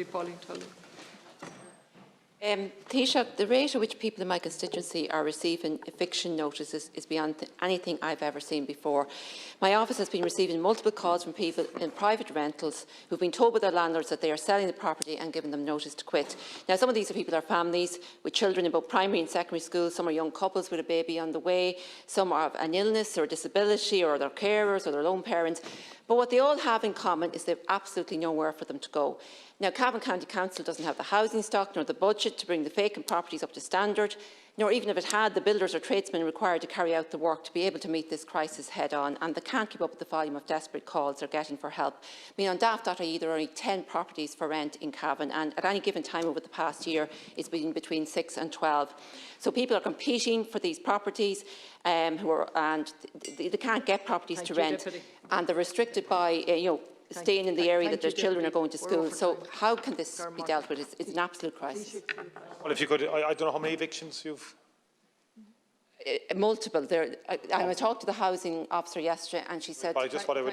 Pauline Tully. Taoiseach, the rate at which people in my constituency are receiving eviction notices is beyond anything I've ever seen before. My office has been receiving multiple calls from people in private rentals who have been told by their landlords that they are selling the property and giving them notice to quit. Now, some of these people are families with children in both primary and secondary schools. Some are young couples with a baby on the way. Some have an illness or a disability, or they're carers or their lone parents. But what they all have in common is they have absolutely nowhere for them to go. Now, Cavan County Council doesn't have the housing stock nor the budget to bring the vacant properties up to standard, nor even if it had, the builders or tradesmen required to carry out the work to be able to meet this crisis head-on, and they can't keep up with the volume of desperate calls they're getting for help. I mean, on daft.ie there are only 10 properties for rent in Cavan, and at any given time over the past year it's been between 6 and 12. So people are competing for these properties, and they can't get properties to rent, and they're restricted by, staying in the area that their children are going to school. So how can this be dealt with? It's an absolute crisis. Well, if you could, I don't know how many evictions you've... Multiple. I talked to the housing officer yesterday, and she said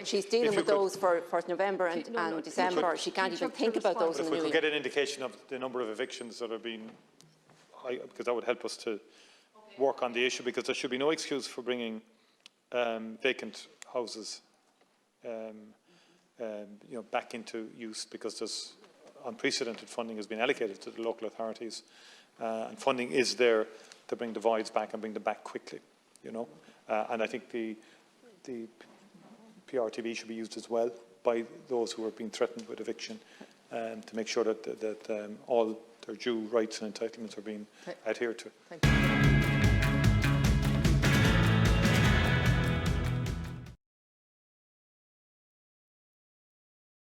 she's dealing with those for November and December. She can't even think about those in the new year. If we could get an indication of the number of evictions that are being... because that would help us to work on the issue, because there should be no excuse for bringing vacant houses back into use, because there's unprecedented funding has been allocated to the local authorities, and funding is there to bring the voids back and bring them back quickly, and I think the PRTV should be used as well by those who are being threatened with eviction, to make sure that all their due rights and entitlements are being adhered to. Thank you.